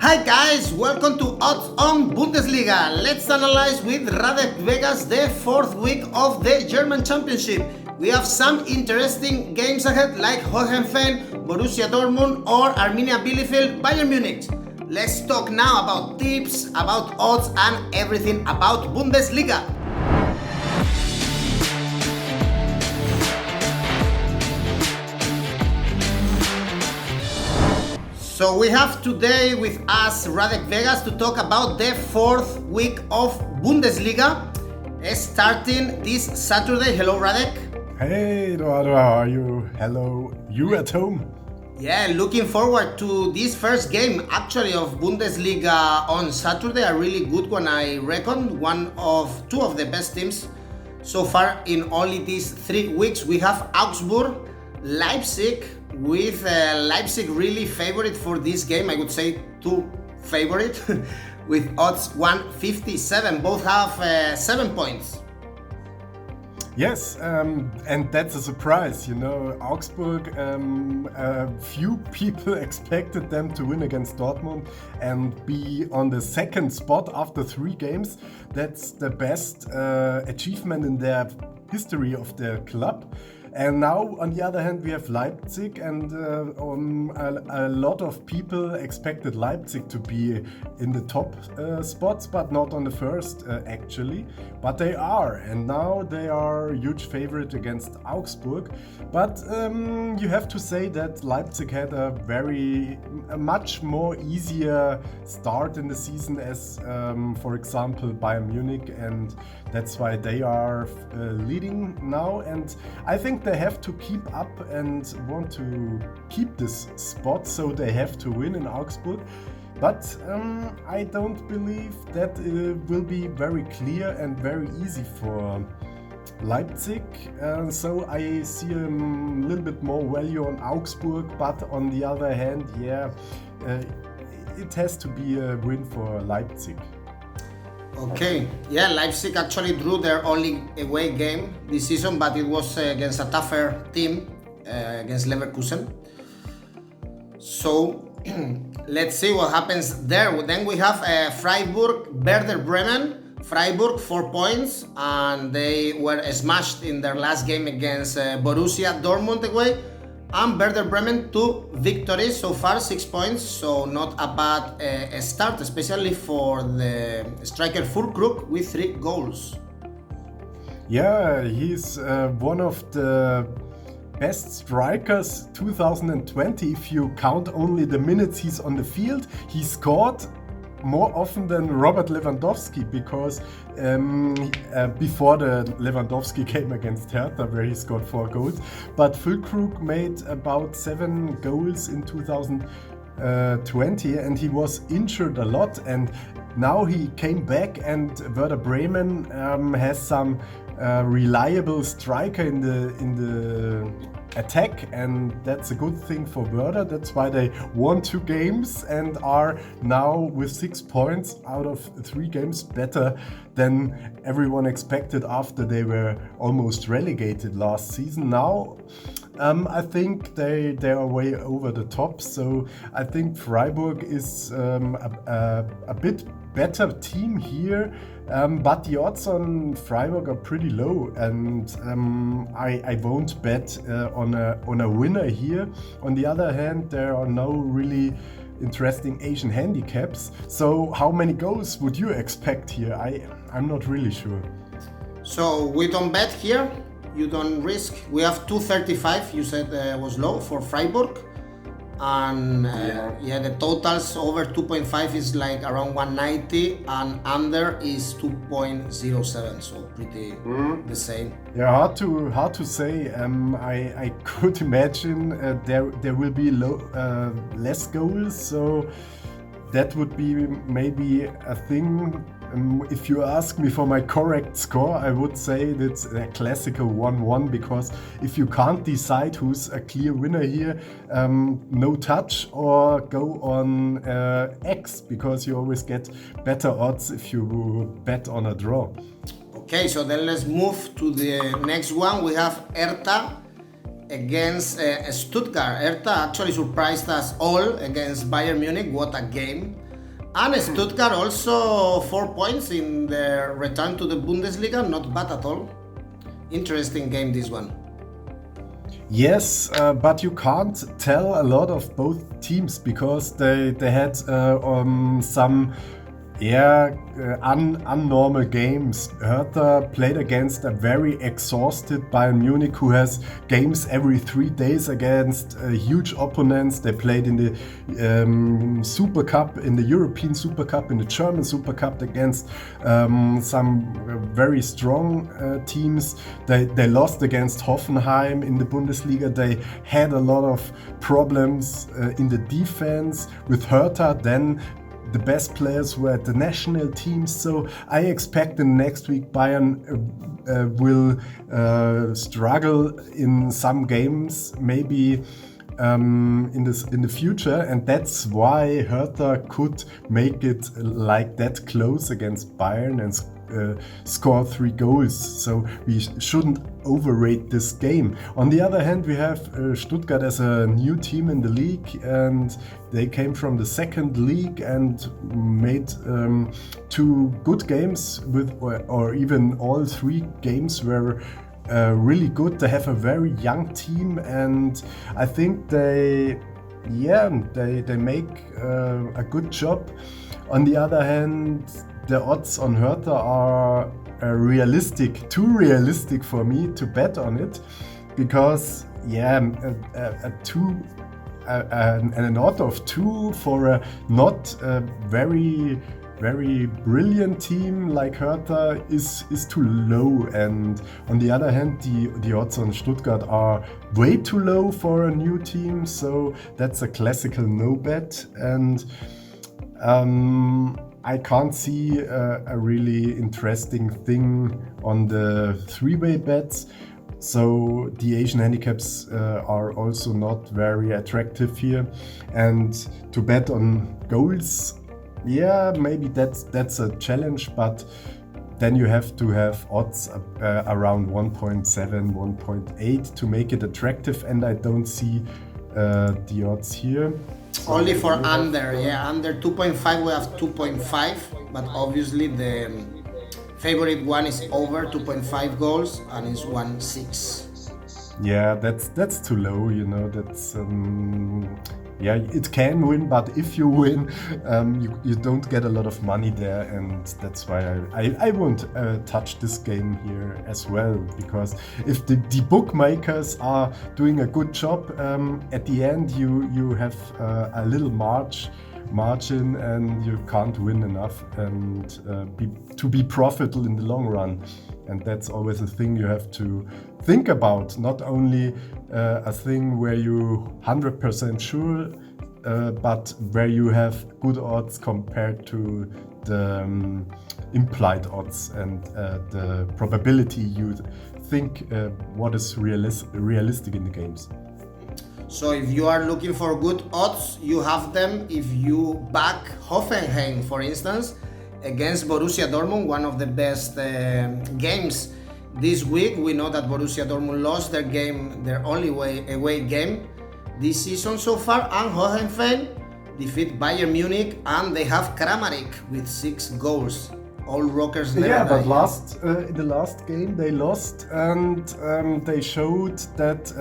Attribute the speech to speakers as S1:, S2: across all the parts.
S1: Hi guys, welcome to Odds on Bundesliga. Let's analyze with Radek Vegas the fourth week of the German Championship. We have some interesting games ahead like Hoffenheim, Borussia Dortmund or Arminia Bielefeld, Bayern Munich. Let's talk now about tips, about odds and everything about Bundesliga. So we have today with us Radek Vegas to talk about the fourth week of Bundesliga, starting this Saturday. Hello Radek.
S2: Hey Eduardo, how are you? Hello, you at home?
S1: Yeah, looking forward to this first game actually of Bundesliga on Saturday. A really good one, I reckon. Two of the best teams so far in only these 3 weeks. We have Augsburg, Leipzig, with Leipzig really favorite for this game. I would say 2 favorite with odds 157. Both have 7 points.
S2: Yes, and that's a surprise. You know, Augsburg, a few people expected them to win against Dortmund and be on the second spot after 3 games. That's the best achievement in their history of their club. And now, on the other hand, we have Leipzig, and a lot of people expected Leipzig to be in the top spots, but not on the first, actually. But they are, and now they are a huge favorite against Augsburg. But you have to say that Leipzig had a much more easier start in the season as, for example, Bayern Munich, and that's why they are leading now. And I think they have to keep up and want to keep this spot, so they have to win in Augsburg. But I don't believe that will be very clear and very easy for Leipzig. So I see a little bit more value on Augsburg, but on the other hand, it has to be a win for Leipzig.
S1: Okay, yeah, Leipzig actually drew their only away game this season, but it was against a tougher team, against Leverkusen. So let's see what happens there. Then we have Freiburg, Werder Bremen. Freiburg 4 points, and they were smashed in their last game against Borussia Dortmund away. And Werder Bremen 2 victories so far, 6 points, so not a bad start, especially for the striker Füllkrug with 3 goals.
S2: Yeah, he's one of the best strikers 2020 if you count only the minutes he's on the field. He scored more often than Robert Lewandowski, because before the Lewandowski game against Hertha, where he scored 4 goals, but Füllkrug made about 7 goals in 2020, and he was injured a lot, and now he came back, and Werder Bremen has some reliable striker in the attack, and that's a good thing for Werder. That's why they won 2 games and are now with 6 points out of 3 games, better than everyone expected after they were almost relegated last season. Now I think they are way over the top, so I think Freiburg is a bit better team here, but the odds on Freiburg are pretty low, and I won't bet on a winner here. On the other hand, there are no really interesting Asian handicaps. So how many goals would you expect here? I'm not really sure.
S1: So we don't bet here. You don't risk. We have 235. You said was low for Freiburg, and the totals over 2.5 is like around 190, and under is 2.07. So pretty the same.
S2: Yeah, hard to say. I could imagine there will be less goals, so that would be maybe a thing. If you ask me for my correct score, I would say that's a classical 1-1, because if you can't decide who's a clear winner here, no touch or go on X, because you always get better odds if you bet on a draw.
S1: Okay, so then let's move to the next one. We have Hertha against Stuttgart. Hertha actually surprised us all against Bayern Munich. What a game. And Stuttgart also 4 points in their return to the Bundesliga, not bad at all. Interesting game, this one.
S2: Yes, but you can't tell a lot of both teams because they had some unnormal games. Hertha played against a very exhausted Bayern Munich who has games every 3 days against huge opponents. They played in the Super Cup, in the European Super Cup, in the German Super Cup against some very strong teams. They lost against Hoffenheim in the Bundesliga. They had a lot of problems in the defense with Hertha. Then the best players were at the national teams, so I expect in next week Bayern will struggle in some games, maybe in the future, and that's why Hertha could make it like that close against Bayern and score 3 goals. So we shouldn't overrate this game. On the other hand, we have Stuttgart as a new team in the league, and they came from the second league and made 2 good games with, or even all 3 games were really good. They have a very young team, and I think they make a good job. On the other hand, the odds on Hertha are too realistic for me to bet on it, because an odd of 2 for a not very brilliant team like Hertha is too low. And on the other hand, the odds on Stuttgart are way too low for a new team, so that's a classical no bet. And I can't see a really interesting thing on the 3-way bets. So the Asian handicaps are also not very attractive here. And to bet on goals, maybe that's a challenge, but then you have to have odds around 1.7, 1.8 to make it attractive, and I don't see the odds here.
S1: Only for under 2.5 we have 2.5, but obviously the favorite one is over 2.5 goals and is 1.6.
S2: Yeah, that's too low, that's it can win, but if you win, you don't get a lot of money there, and that's why I won't touch this game here as well, because if the bookmakers are doing a good job, at the end you have a little margin and you can't win enough and to be profitable in the long run. And that's always a thing you have to think about, not only a thing where you 100% sure, but where you have good odds compared to the implied odds and the probability you think what is realistic in the games.
S1: So if you are looking for good odds, you have them if you back Hoffenheim, for instance, against Borussia Dortmund, one of the best games this week. We know that Borussia Dortmund lost their only away game this season so far, and Hoffenheim defeat Bayern Munich, and they have Kramaric with 6 goals. All rockers never die.
S2: But in the last game they lost, and they showed that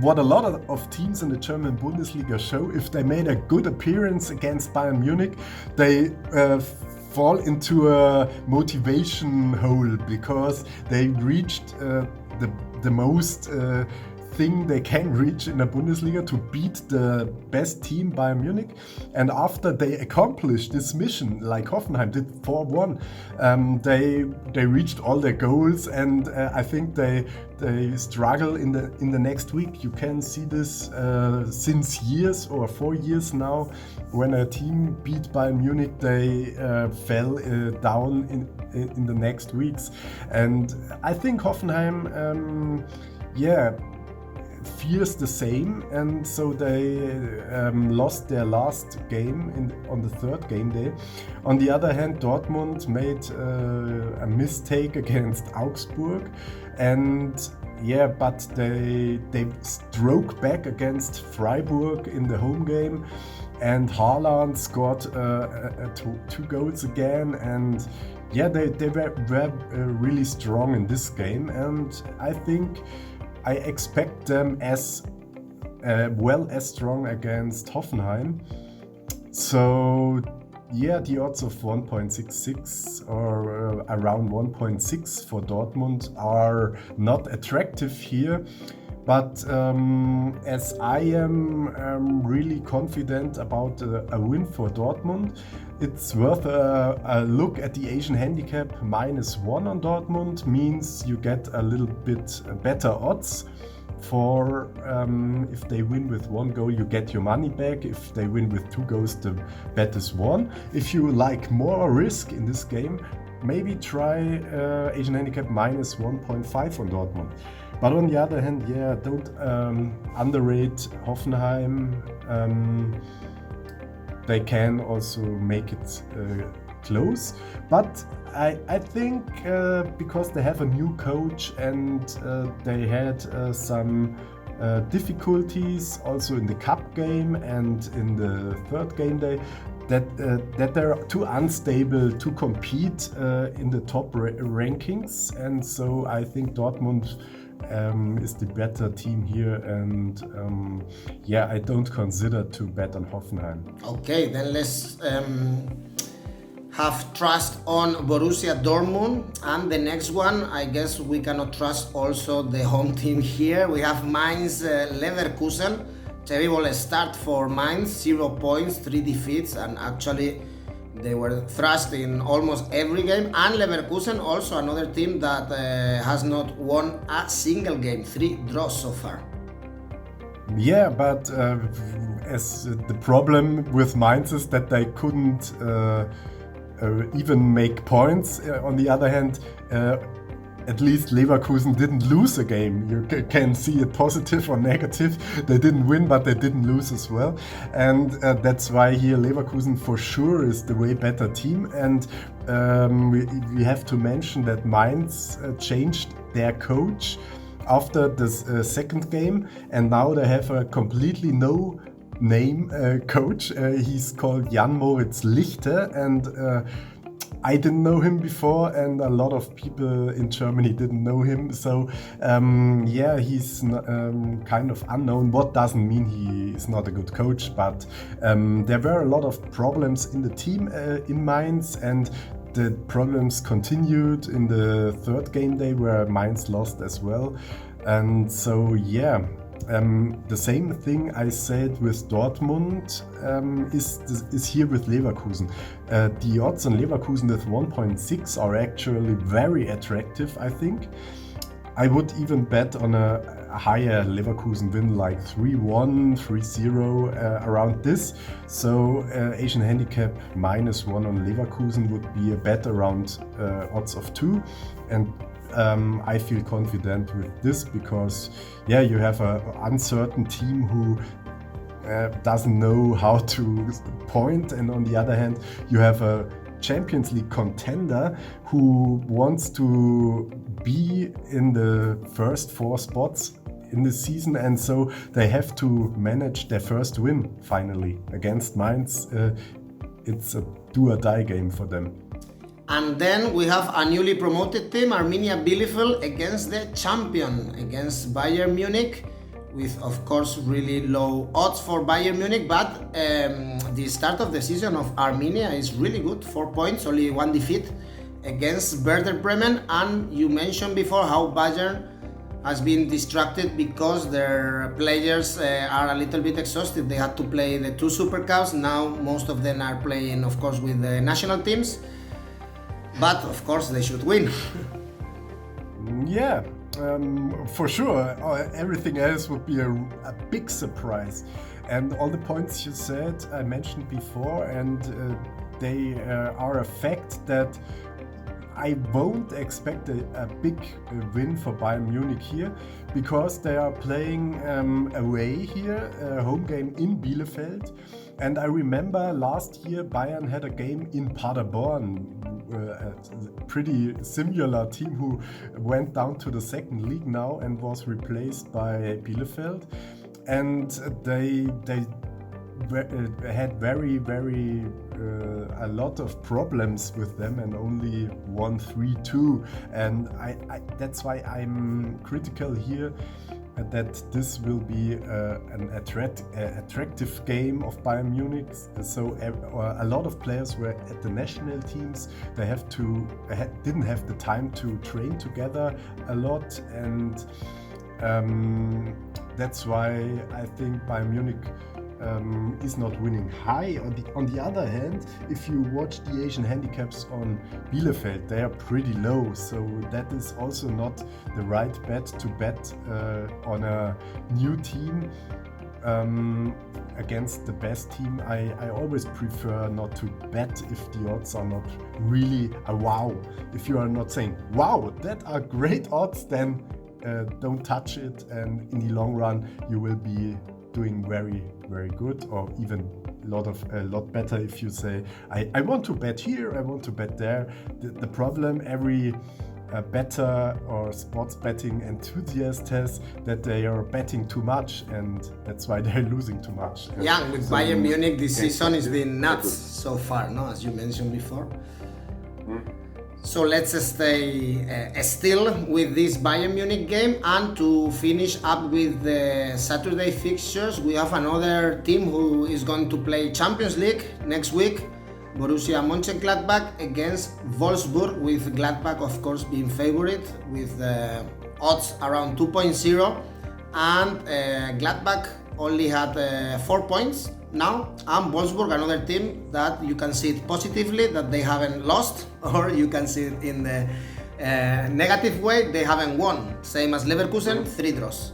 S2: what a lot of teams in the German Bundesliga show: if they made a good appearance against Bayern Munich, they fall into a motivation hole because they reached the most thing they can reach in the Bundesliga, to beat the best team Bayern Munich. And after they accomplished this mission, like Hoffenheim did 4-1, they reached all their goals, and I think they struggle in the next week. You can see this since years or 4 years now. When a team beat Bayern Munich, they fell down in the next weeks. And I think Hoffenheim fears the same, and so they lost their last game on the 3rd game day. On the other hand, Dortmund made a mistake against Augsburg, and but they struck back against Freiburg in the home game, and Haaland scored two goals again, and yeah, they were really strong in this game, and I think I expect them as well as strong against Hoffenheim. So yeah, the odds of 1.66 or around 1.6 for Dortmund are not attractive here. But as I am really confident about a win for Dortmund, it's worth a look at the Asian handicap. -1 on Dortmund means you get a little bit better odds. For if they win with 1 goal, you get your money back. If they win with 2 goals, the bet is won. If you like more risk in this game, maybe try Asian handicap -1.5 on Dortmund. But on the other hand, yeah, don't underrate Hoffenheim. They can also make it close. But I think because they have a new coach and they had some difficulties also in the cup game and in the third game day, that they're too unstable to compete in the top rankings. And so I think Dortmund is the better team here, and yeah, I don't consider to bet on Hoffenheim.
S1: Okay, then let's have trust on Borussia Dortmund, and the next one, I guess we cannot trust also the home team here. We have Mainz Leverkusen. Terrible start for Mainz, 0 points, 3 defeats, and actually they were thrashed in almost every game. And Leverkusen, also another team that has not won a single game, 3 draws so far.
S2: Yeah, but as the problem with Mainz is that they couldn't even make points. On the other hand, at least Leverkusen didn't lose a game. You can see it positive or negative. They didn't win, but they didn't lose as well. And that's why here Leverkusen for sure is the way better team. And we have to mention that Mainz changed their coach after the second game. And now they have a completely no-name coach. He's called Jan-Moritz Lichte. And I didn't know him before, and a lot of people in Germany didn't know him. So yeah, he's kind of unknown. What doesn't mean he is not a good coach, but there were a lot of problems in the team in Mainz, and the problems continued in the third game day where Mainz lost as well. And so yeah, the same thing I said with Dortmund is here with Leverkusen. The odds on Leverkusen with 1.6 are actually very attractive, I think. I would even bet on a higher Leverkusen win, like 3-1, 3-0, around this. So Asian handicap -1 on Leverkusen would be a bet around odds of 2. And I feel confident with this because, yeah, you have an uncertain team who doesn't know how to point, and on the other hand, you have a Champions League contender who wants to be in the first 4 spots in the season, and so they have to manage their first win finally against Mainz. It's a do-or-die game for them.
S1: And then we have a newly promoted team, Arminia Bielefeld, against the champion, against Bayern Munich, with of course really low odds for Bayern Munich, but the start of the season of Arminia is really good, 4 points, only 1 defeat against Werder Bremen. And you mentioned before how Bayern has been distracted because their players are a little bit exhausted. They had to play the 2 Super Cups, now most of them are playing of course with the national teams. But of course they should win.
S2: Yeah, for sure. Everything else would be a big surprise. And all the points you said, I mentioned before, and they are a fact that I won't expect a big win for Bayern Munich here, because they are playing away here, a home game in Bielefeld. And I remember last year Bayern had a game in Paderborn, a pretty similar team who went down to the second league now and was replaced by Bielefeld. And they had very a lot of problems with them and only won 3-2, and I that's why I'm critical here that this will be an attractive game of Bayern Munich. So a lot of players were at the national teams. They didn't have the time to train together a lot, and that's why I think Bayern Munich is not winning high. On the other hand, if you watch the Asian handicaps on Bielefeld, they are pretty low, so that is also not the right bet to bet on a new team against the best team. I always prefer not to bet if the odds are not really a wow. If you are not saying, wow, that are great odds, then don't touch it, and in the long run you will be doing very good, or even a lot better if you say, I want to bet here, I want to bet there. The problem every better or sports betting enthusiast has, that they are betting too much, and that's why they're losing too much.
S1: Yeah, with Bayern Munich this season has been nuts so far, no? As you mentioned before. So let's stay still with this Bayern Munich game, and to finish up with the Saturday fixtures, we have another team who is going to play Champions League next week, Borussia Monchengladbach against Wolfsburg, with Gladbach of course being favorite with odds around 2.0, and Gladbach only had 4 points now, and Wolfsburg, another team that you can see it positively, that they haven't lost, or you can see it in the negative way, they haven't won, same as Leverkusen, 3 draws.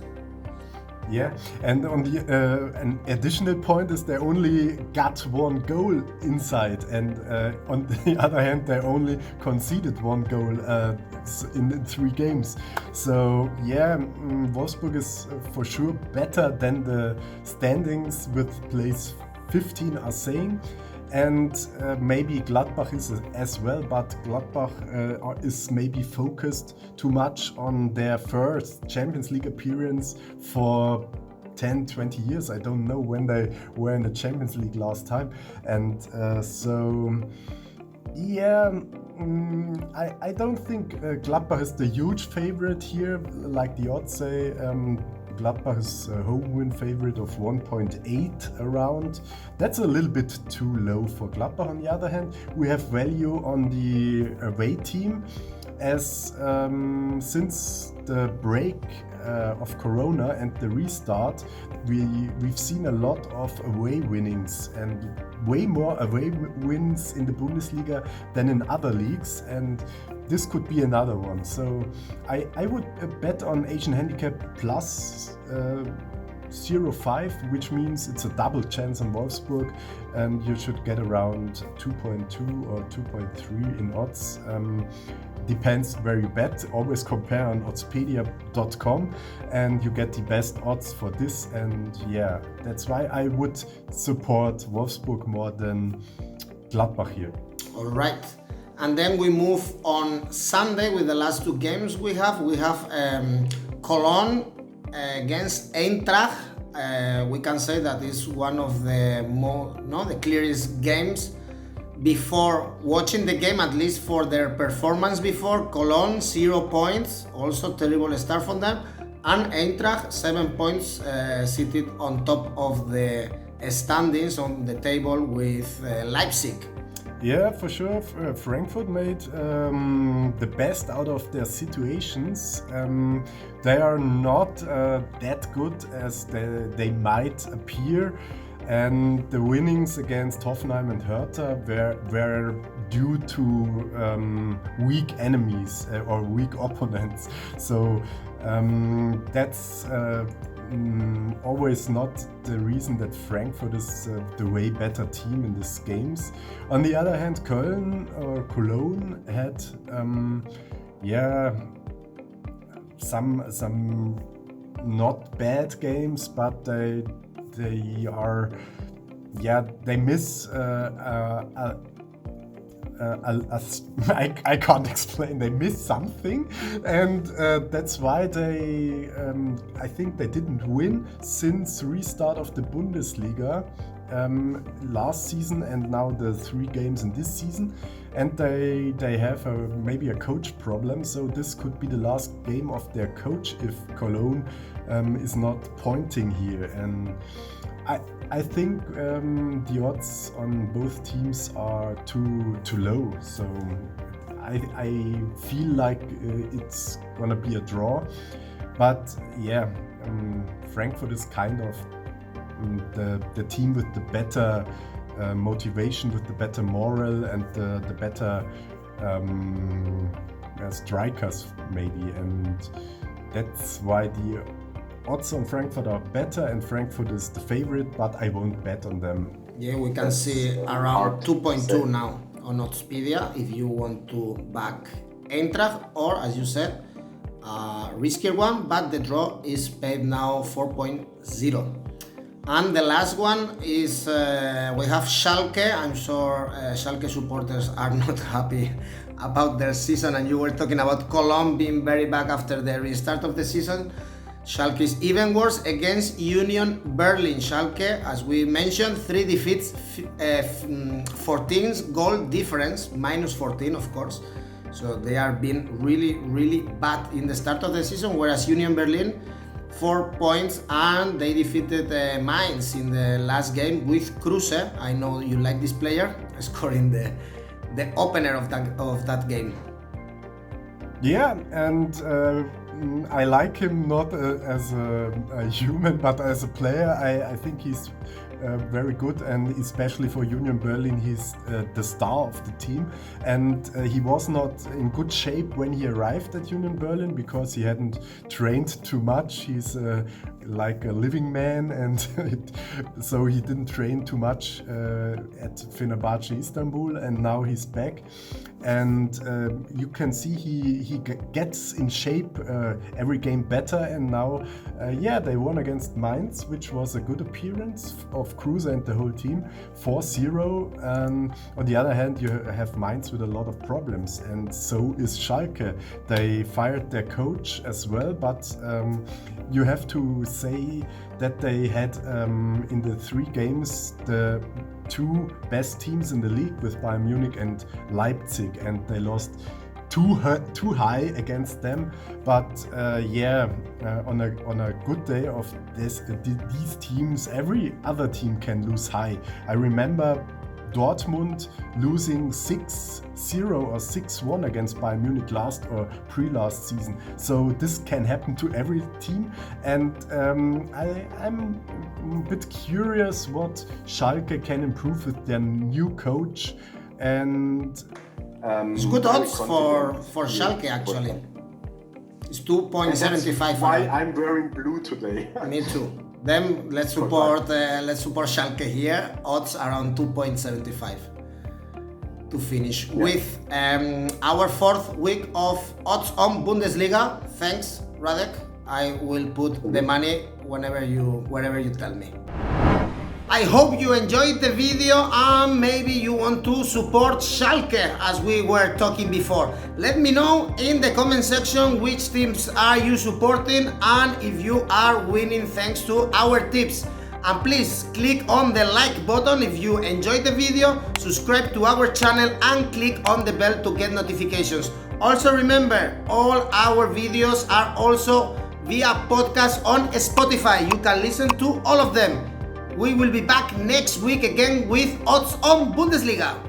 S2: Yeah, and on the an additional point is they only got 1 goal inside, and on the other hand they only conceded 1 goal in 3 games. So yeah, Wolfsburg is for sure better than the standings with place 15 are saying. And maybe Gladbach is as well, but Gladbach is maybe focused too much on their first Champions League appearance for 10-20 years. I don't know when they were in the Champions League last time. And so, yeah, I don't think Gladbach is the huge favorite here, like the odds say. Gladbach is a home win favorite of 1.8 around. That's a little bit too low for Gladbach. On the other hand, we have value on the away team, as since the break of Corona and the restart, we've seen a lot of away winnings, and way more away wins in the Bundesliga than in other leagues, and this could be another one. So I would bet on Asian handicap plus 0.5, which means it's a double chance on Wolfsburg, and you should get around 2.2 or 2.3 in odds. Depends where you bet. Always compare on oddspedia.com and you get the best odds for this. And yeah, that's why I would support Wolfsburg more than Gladbach here.
S1: All right. And then we move on Sunday with the last 2 games we have. We have Cologne against Eintracht. We can say that is one of the clearest games before watching the game, at least for their performance before. Cologne 0 points, also terrible start from them, and Eintracht 7 points, seated on top of the standings on the table with Leipzig.
S2: Yeah, for sure. Frankfurt made the best out of their situations. They are not that good as they might appear, and the winnings against Hoffenheim and Hertha were due to weak enemies or weak opponents. So that's always not the reason that Frankfurt is the way better team in these games. On the other hand, Cologne had some not bad games, but they miss I can't explain. They missed something, and that's why I think they didn't win since restart of the Bundesliga. last season and now the 3 games in this season, and they have maybe a coach problem, so this could be the last game of their coach if Cologne is not pointing here. And I think the odds on both teams are too low, so I feel like it's gonna be a draw. But yeah, Frankfurt is kind of the team with the better motivation, with the better moral and the better strikers maybe, and that's why the odds on Frankfurt are better, and Frankfurt is the favorite, but I won't bet on them.
S1: Yeah, we can see around 2.2 now on Oddspedia if you want to back Eintracht, or as you said, riskier one, but the draw is paid now 4.0. And the last one is we have Schalke. I'm sure Schalke supporters are not happy about their season, and you were talking about Cologne being very back after the restart of the season. Schalke is even worse against Union Berlin. Schalke, as we mentioned, 3 defeats, 14 goal difference, minus 14 of course. So they are being really bad in the start of the season, whereas Union Berlin 4 points, and they defeated Mainz in the last game with Kruse. I know you like this player, scoring the opener of that game.
S2: Yeah, and I like him not as a human, but as a player. I think he's very good, and especially for Union Berlin, he's the star of the team. And he was not in good shape when he arrived at Union Berlin because he hadn't trained too much. He's like a living man, and so he didn't train too much at Fenerbahce Istanbul, and now he's back. And you can see he gets in shape every game better, and now they won against Mainz, which was a good appearance of Kruse and the whole team, 4-0. On the other hand, you have Mainz with a lot of problems, and so is Schalke. They fired their coach as well, but you have to say that they had in the 3 games the 2 best teams in the league with Bayern Munich and Leipzig, and they lost too high against them. But on a good day of these teams, every other team can lose high. I remember Dortmund losing 6-0 or 6-1 against Bayern Munich last or pre-last season. So this can happen to every team, and I'm a bit curious what Schalke can improve with their new coach. And
S1: it's good odds for Schalke actually. It's 2.75.
S3: Why I'm wearing blue today.
S1: Me too. Then let's support Schalke here. Odds around 2.75 to finish with our 4th week of odds on Bundesliga. Thanks, Radek. I will put the money wherever you tell me. I hope you enjoyed the video, and maybe you want to support Schalke as we were talking before. Let me know in the comment section which teams are you supporting and if you are winning thanks to our tips. And please click on the like button if you enjoyed the video, subscribe to our channel and click on the bell to get notifications. Also remember, all our videos are also via podcast on Spotify. You can listen to all of them. We will be back next week again with odds on Bundesliga.